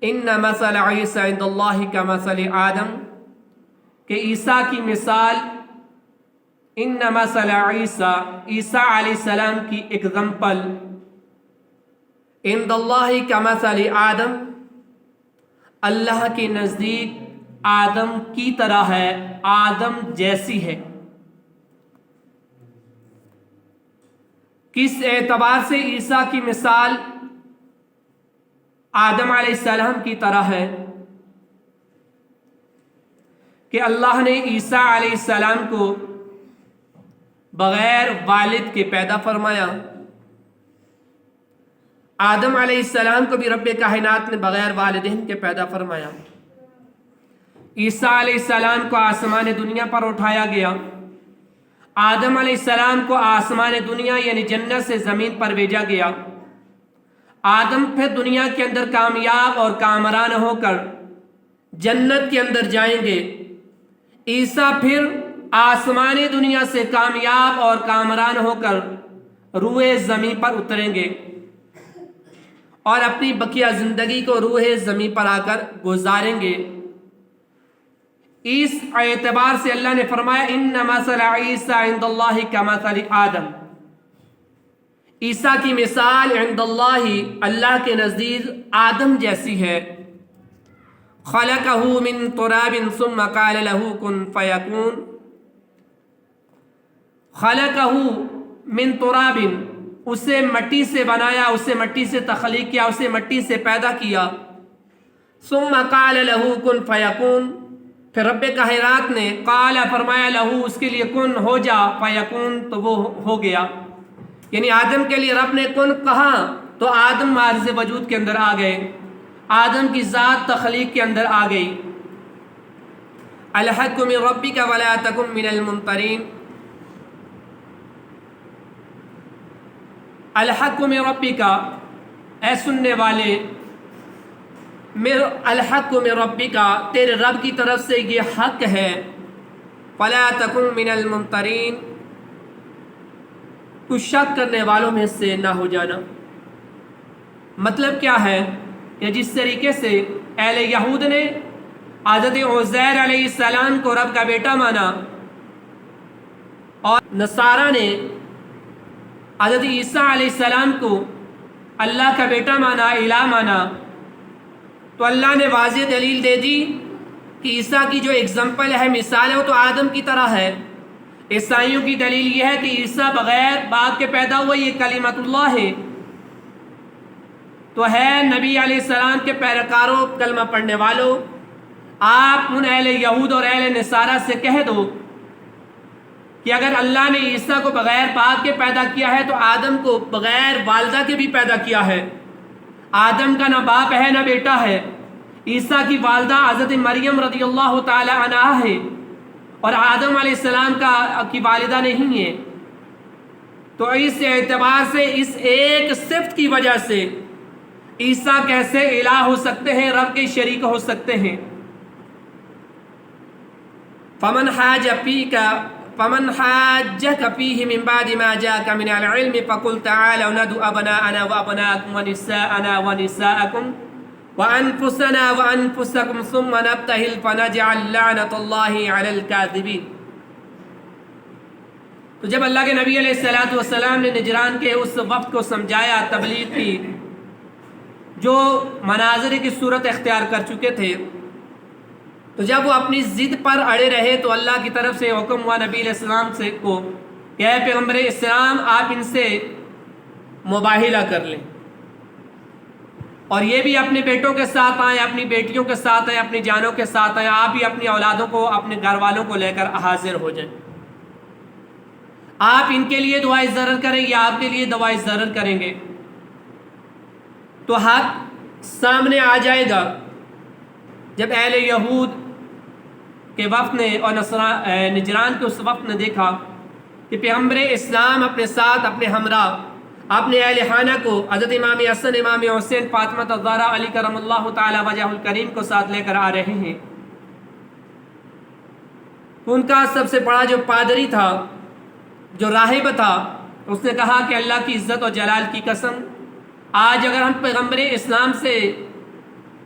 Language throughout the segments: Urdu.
ان مثل عیسی عند اللہ کمثل آدم، کہ عیسیٰ کی مثال، ان مثل عیسیٰ، عیسیٰ علیہ السلام کی اگزامپل، عند اللہ کمثل آدم، اللہ کے نزدیک آدم کی طرح ہے، آدم جیسی ہے۔ کس اعتبار سے عیسیٰ کی مثال آدم علیہ السلام کی طرح ہے؟ کہ اللہ نے عیسیٰ علیہ السلام کو بغیر والد کے پیدا فرمایا، آدم علیہ السلام کو بھی رب کائنات نے بغیر والدین کے پیدا فرمایا۔ عیسیٰ علیہ السلام کو آسمان دنیا پر اٹھایا گیا، آدم علیہ السلام کو آسمان دنیا یعنی جنت سے زمین پر بھیجا گیا۔ آدم پھر دنیا کے اندر کامیاب اور کامران ہو کر جنت کے اندر جائیں گے، عیسیٰ پھر آسمان دنیا سے کامیاب اور کامران ہو کر روئے زمین پر اتریں گے اور اپنی بقیہ زندگی کو روح زمین پر آ کر گزاریں گے۔ اس اعتبار سے اللہ نے فرمایا ان مثل عیسیٰ عند اللہ کمثل آدم، عیسیٰ کی مثال عند اللہ، اللہ کے نزدیک آدم جیسی ہے۔ خلقہ من تراب ثم قال له کن فیکون، خلقہ من تراب، اسے مٹی سے بنایا، اسے مٹی سے تخلیق کیا، اسے مٹی سے پیدا کیا۔ ثم قال له کن فیکون، پھر رب کائنات نے قال فرمایا لہو، اس کے لیے کن ہو جا، فیکون تو وہ ہو گیا۔ یعنی آدم کے لیے رب نے کن کہا تو آدم معرض وجود کے اندر آ گئے، آدم کی ذات تخلیق کے اندر آ گئی۔ الحق من ربک ولا تکن من الممترین، الحق من ربک، اے سننے والے، الحق من ربک، تیرے رب کی طرف سے یہ حق ہے، فلا تکن من الممترین، کچھ شک کرنے والوں میں سے نہ ہو جانا۔ مطلب کیا ہے کہ جس طریقے سے اہل یہود نے حضرت عزیر علیہ السلام کو رب کا بیٹا مانا اور نصارہ نے حضرت عیسیٰ علیہ السلام کو اللہ کا بیٹا مانا، الہ مانا، تو اللہ نے واضح دلیل دے دی کہ عیسیٰ کی جو اگزامپل ہے، مثال ہے، وہ تو آدم کی طرح ہے۔ عیسائیوں کی دلیل یہ ہے کہ عیسیٰ بغیر باپ کے پیدا ہوا، یہ کلمت اللہ ہے، تو ہے نبی علیہ السلام کے پیروکاروں، کلمہ پڑھنے والوں، آپ ان اہل یہود اور اہل نصارہ سے کہہ دو کہ اگر اللہ نے عیسیٰ کو بغیر باپ کے پیدا کیا ہے تو آدم کو بغیر والدہ کے بھی پیدا کیا ہے۔ آدم کا نہ باپ ہے نہ بیٹا ہے، عیسیٰ کی والدہ حضرت مریم رضی اللہ تعالی عنہا ہے اور آدم علیہ السلام کی والدہ نہیں ہے۔ تو اس اعتبار سے اس ایک صفت کی وجہ سے عیسیٰ کیسے الہ ہو سکتے ہیں، رب کے شریک ہو سکتے ہیں۔ فمن حاجك فيه من بعد ما جاءك من العلم فقل تعالوا ندعو أبناءنا وأبناءكم ونساءنا ونساءكم وأنفسنا وأنفسكم ثم نبتهل فنجعل لعنة الله على الكاذبين۔ تو جب اللہ کے نبی علیہ السلام نے نجران کے اس وقت کو سمجھایا، تبلیغ کی، جو مناظر کی صورت اختیار کر چکے تھے، تو جب وہ اپنی ضد پر اڑے رہے تو اللہ کی طرف سے حکم ہوا نبی علیہ السلام سے کو کہ اے پیغمبر اسلام، آپ ان سے مباہلہ کر لیں اور یہ بھی اپنے بیٹوں کے ساتھ آئیں، اپنی بیٹیوں کے ساتھ آئیں، اپنی جانوں کے ساتھ آئیں، آپ بھی اپنی اولادوں کو، اپنے گھر والوں کو لے کر حاضر ہو جائیں۔ آپ ان کے لیے دعائیں ضرر کریں یا آپ کے لیے دعائیں ضرر کریں گے تو حق سامنے آ جائے گا۔ جب اہل یہود کے وقت نے اور نجران کے اس وقت نے دیکھا کہ پیغمبر اسلام اپنے ساتھ، اپنے ہمراہ، اپنے اہل خانہ کو، حضرت امام حسن، امام حسین، فاطمہ الزہرا، علی کرم اللہ تعالی وجہ الکریم کو ساتھ لے کر آ رہے ہیں، ان کا سب سے بڑا جو پادری تھا، جو راہب تھا، اس نے کہا کہ اللہ کی عزت اور جلال کی قسم، آج اگر ہم پیغمبر اسلام سے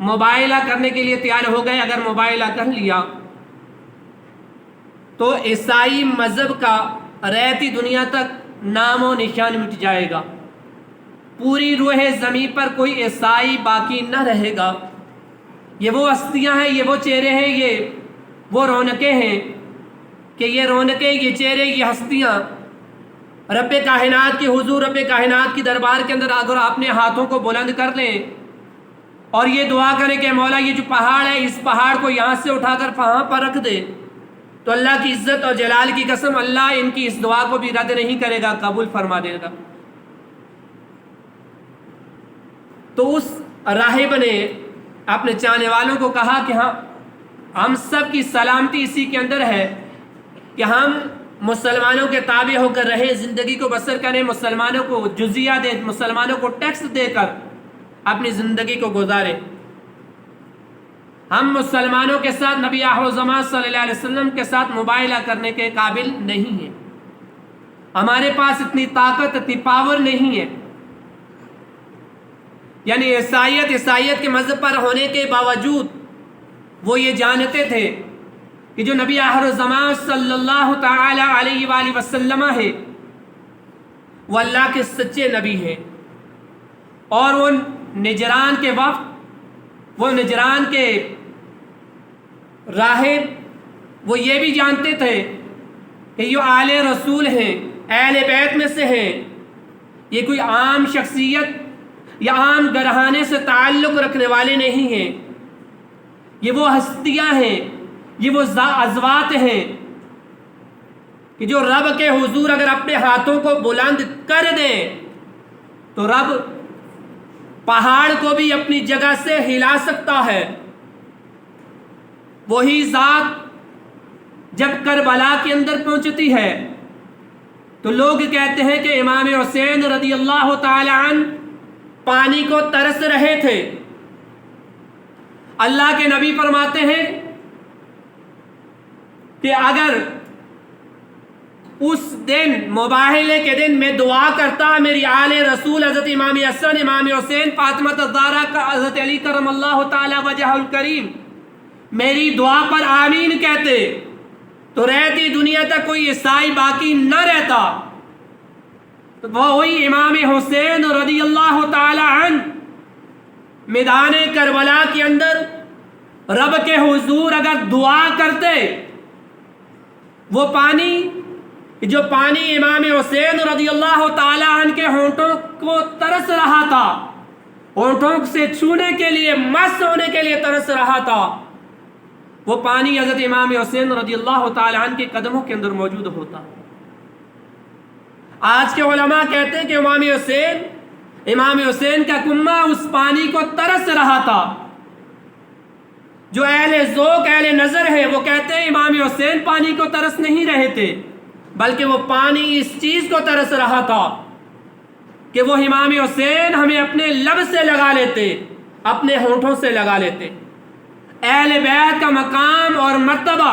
مباہلہ کرنے کے لیے تیار ہو گئے. اگر مباہلہ کر لیا تو عیسائی مذہب کا رہتی دنیا تک نام و نشان مٹ جائے گا. پوری روح زمین پر کوئی عیسائی باقی نہ رہے گا. یہ وہ ہستیاں ہیں, یہ وہ چہرے ہیں, یہ وہ رونقیں ہیں کہ یہ رونقیں, یہ چہرے, یہ ہستیاں رب کائنات کے حضور, رب کائنات کی دربار کے اندر اگر اپنے ہاتھوں کو بلند کر لیں اور یہ دعا کریں کہ مولا یہ جو پہاڑ ہے اس پہاڑ کو یہاں سے اٹھا کر وہاں پر رکھ دے, تو اللہ کی عزت اور جلال کی قسم اللہ ان کی اس دعا کو بھی رد نہیں کرے گا, قبول فرما دے گا. تو اس راہب نے اپنے چاہنے والوں کو کہا کہ ہم سب کی سلامتی اسی کے اندر ہے کہ ہم مسلمانوں کے تابع ہو کر رہے, زندگی کو بسر کریں, مسلمانوں کو جزیہ دیں, مسلمانوں کو ٹیکس دے کر اپنی زندگی کو گزاریں. ہم مسلمانوں کے ساتھ نبی آخر الزمان صلی اللہ علیہ وسلم کے ساتھ مباہلہ کرنے کے قابل نہیں ہیں. ہمارے پاس اتنی طاقت, اتنی پاور نہیں ہے. یعنی عیسائیت کے مذہب پر ہونے کے باوجود وہ یہ جانتے تھے کہ جو نبی آخر الزمان صلی اللہ تعالی علیہ وآلہ وسلم ہے وہ اللہ کے سچے نبی ہیں. اور وہ نجران کے وقت, وہ نجران کے راہب وہ یہ بھی جانتے تھے کہ یہ آل رسول ہیں, اہل بیت میں سے ہیں, یہ کوئی عام شخصیت یا عام گھرانے سے تعلق رکھنے والے نہیں ہیں. یہ وہ ہستیاں ہیں, یہ وہ ازوات ہیں کہ جو رب کے حضور اگر اپنے ہاتھوں کو بلند کر دیں تو رب پہاڑ کو بھی اپنی جگہ سے ہلا سکتا ہے. وہی ذات جب کربلا کے اندر پہنچتی ہے تو لوگ کہتے ہیں کہ امام حسین رضی اللہ تعالی عنہ پانی کو ترس رہے تھے. اللہ کے نبی فرماتے ہیں کہ اگر اس دن مباہلے کے دن میں دعا کرتا میری آل رسول حضرت امام حسن, امام حسین, فاطمہ الزہرا کا حضرت علی کرم اللہ تعالی وجہ الکریم میری دعا پر آمین کہتے تو رہتی دنیا تک کوئی عیسائی باقی نہ رہتا. تو وہی امام حسین رضی اللہ تعالی عنہ میدان کربلا کے اندر رب کے حضور اگر دعا کرتے, وہ پانی جو پانی امام حسین رضی اللہ تعالی عنہ کے ہونٹوں کو ترس رہا تھا, ہونٹوں سے چھونے کے لیے, مس ہونے کے لیے ترس رہا تھا, وہ پانی حضرت امام حسین رضی اللہ تعالی عنہ کے قدموں کے اندر موجود ہوتا. آج کے علماء کہتے ہیں کہ امام حسین کا کمہ اس پانی کو ترس رہا تھا. جو اہل ذوق, اہل نظر ہے وہ کہتے ہیں امام حسین پانی کو ترس نہیں رہے تھے, بلکہ وہ پانی اس چیز کو ترس رہا تھا کہ وہ امام حسین ہمیں اپنے لب سے لگا لیتے, اپنے ہونٹوں سے لگا لیتے. اہل بیت کا مقام اور مرتبہ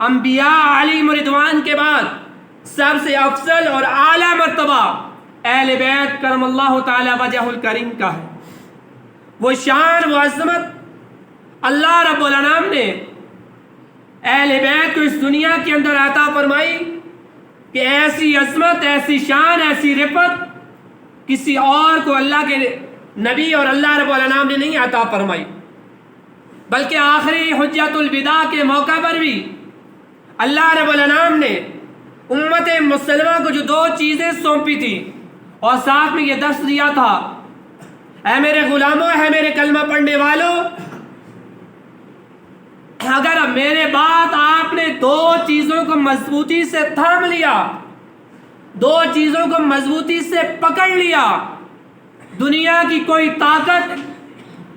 انبیاء علیہم رضوان کے بعد سب سے افضل اور اعلیٰ مرتبہ اہل بیت کرم اللہ تعالی وجہ الکریم کا ہے. وہ شان, وہ عظمت اللہ رب العالمین نے اہل بیت کو اس دنیا کے اندر عطا فرمائی کہ ایسی عظمت, ایسی شان, ایسی رفعت کسی اور کو اللہ کے نبی اور اللہ رب العالمین نے نہیں عطا فرمائی. بلکہ آخری حجت الوداع کے موقع پر بھی اللہ رب العالمین نے امت مسلمہ کو جو 2 چیزیں سونپی تھی اور ساتھ میں یہ درس دیا تھا, اے میرے غلاموں, اے میرے کلمہ پڑھنے والوں, اگر میرے بعد آپ نے 2 چیزوں کو مضبوطی سے تھام لیا, 2 چیزوں کو مضبوطی سے پکڑ لیا, دنیا کی کوئی طاقت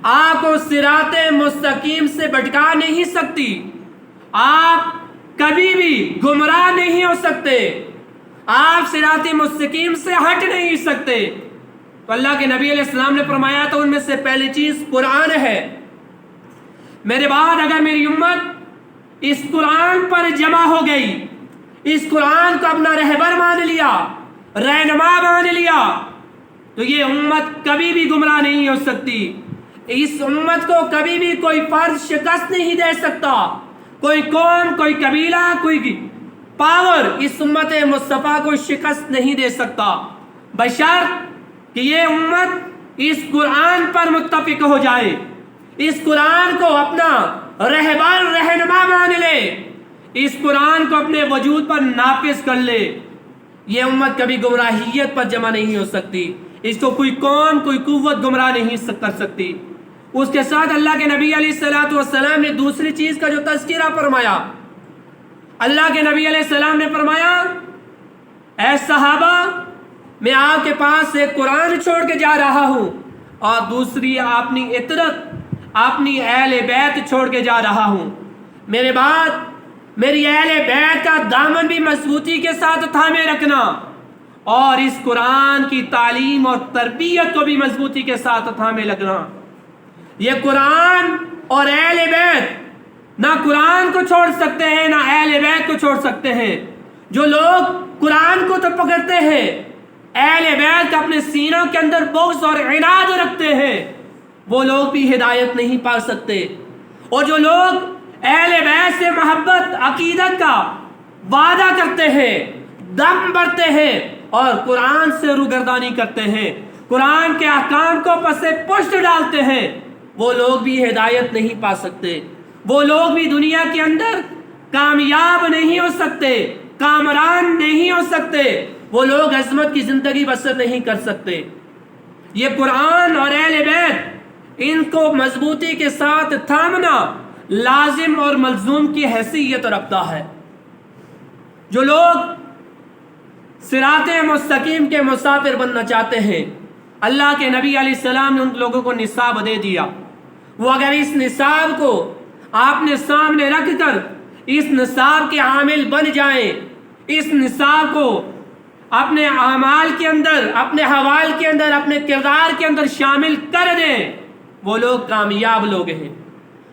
آپ کو صراط مستقیم سے بھٹکا نہیں سکتی. آپ کبھی بھی گمراہ نہیں ہو سکتے, آپ صراط مستقیم سے ہٹ نہیں سکتے. تو اللہ کے نبی علیہ السلام نے فرمایا تو ان میں سے پہلی چیز قرآن ہے. میرے بعد اگر میری امت اس قرآن پر جمع ہو گئی, اس قرآن کو اپنا رہبر مان لیا, رہنما مان لیا, تو یہ امت کبھی بھی گمراہ نہیں ہو سکتی. اس امت کو کبھی بھی کوئی فرد شکست نہیں دے سکتا، کوئی قوم، کوئی قبیلہ، کوئی پاور اس امت مصطفیٰ کو شکست نہیں دے سکتا، بشرط کہ یہ امت اس قرآن پر متفق ہو جائے، اس قرآن کو اپنا رہبر رہنما مان لے، اس قرآن کو اپنے وجود پر نافذ کر لے۔ یہ امت کبھی گمراہیت پر جمع نہیں ہو سکتی، اس کو کوئی قوم، کوئی قوت گمراہ نہیں کر سکتی۔ اس کے ساتھ اللہ کے نبی علیہ الصلوۃ والسلام نے دوسری چیز کا جو تذکرہ فرمایا، اللہ کے نبی علیہ السلام نے فرمایا، اے صحابہ، میں آپ کے پاس ایک قرآن چھوڑ کے جا رہا ہوں اور دوسری اپنی عطرت، اپنی اہل بیت چھوڑ کے جا رہا ہوں۔ میرے بعد میری اہل بیت کا دامن بھی مضبوطی کے ساتھ تھامے رکھنا، اور اس قرآن کی تعلیم اور تربیت کو بھی مضبوطی کے ساتھ تھامے رکھنا۔ یہ قرآن اور اہل بیت نہ قرآن کو چھوڑ سکتے ہیں، نہ اہل بیت کو چھوڑ سکتے ہیں۔ جو لوگ قرآن کو تو پکڑتے ہیں، اہل بیت کا اپنے سینوں کے اندر بغض اور عناد رکھتے ہیں، وہ لوگ بھی ہدایت نہیں پا سکتے۔ اور جو لوگ اہل بیت سے محبت، عقیدت کا وعدہ کرتے ہیں، دم بھرتے ہیں اور قرآن سے روگردانی کرتے ہیں، قرآن کے احکام کو پس پشت ڈالتے ہیں، وہ لوگ بھی ہدایت نہیں پا سکتے، وہ لوگ بھی دنیا کے اندر کامیاب نہیں ہو سکتے، کامران نہیں ہو سکتے، وہ لوگ عظمت کی زندگی بسر نہیں کر سکتے۔ یہ قرآن اور اہل بیت، ان کو مضبوطی کے ساتھ تھامنا لازم اور ملزوم کی حیثیت رکھتا ہے۔ جو لوگ صراط مستقیم کے مسافر بننا چاہتے ہیں، اللہ کے نبی علیہ السلام نے ان لوگوں کو نصاب دے دیا، وہ اگر اس نصاب کو آپ نے سامنے رکھ کر اس نصاب کے عامل بن جائیں، اس نصاب کو اپنے اعمال کے اندر، اپنے حوال کے اندر، اپنے کردار کے اندر شامل کر دیں، وہ لوگ کامیاب لوگ ہیں،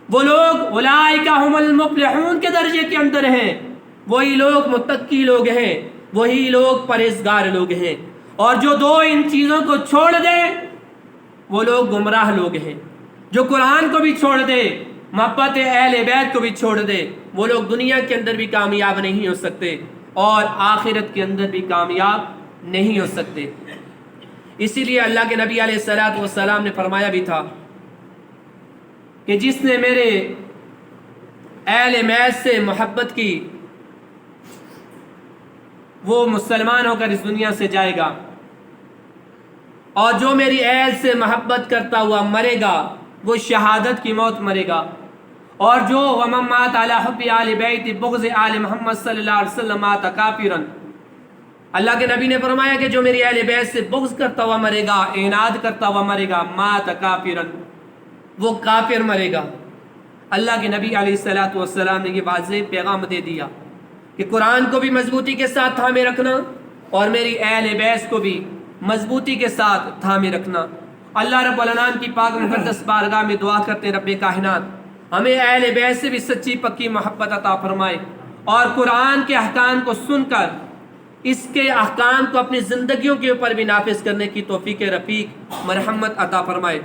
وہ لوگ اولئک ھم المفلحون کے درجے کے اندر ہیں، وہی لوگ متقی لوگ ہیں، وہی لوگ پرہیزگار لوگ ہیں۔ اور جو دو ان چیزوں کو چھوڑ دیں وہ لوگ گمراہ لوگ ہیں۔ جو قرآن کو بھی چھوڑ دے، محبت اہل بیت کو بھی چھوڑ دے، وہ لوگ دنیا کے اندر بھی کامیاب نہیں ہو سکتے اور آخرت کے اندر بھی کامیاب نہیں ہو سکتے۔ اسی لیے اللہ کے نبی علیہ الصلوۃ والسلام نے فرمایا بھی تھا کہ جس نے میرے اہل بیت سے محبت کی وہ مسلمان ہو کر اس دنیا سے جائے گا، اور جو میری اہل سے محبت کرتا ہوا مرے گا وہ شہادت کی موت مرے گا، اور جو ومن مات علی حب آل بیت بغض آل محمد صلی اللہ علیہ وسلم مات کافرا، اللہ کے نبی نے فرمایا کہ جو میری اہل بیت سے بغض کرتا ہوا مرے گا، عناد کرتا ہوا مرے گا، مات کافرا، وہ کافر مرے گا۔ اللہ کے نبی علیہ الصلوۃ والسلام نے یہ واضح پیغام دے دیا کہ قرآن کو بھی مضبوطی کے ساتھ تھامے رکھنا اور میری اہل بیت کو بھی مضبوطی کے ساتھ تھامے رکھنا۔ اللہ رب العالمین کی پاک مقدس بارگاہ میں دعا کرتے ہیں، رب کائنات ہمیں اہل بیت سے بھی سچی پکی محبت عطا فرمائے، اور قرآن کے احکام کو سن کر اس کے احکام کو اپنی زندگیوں کے اوپر بھی نافذ کرنے کی توفیق رفیق مرحمت عطا فرمائے۔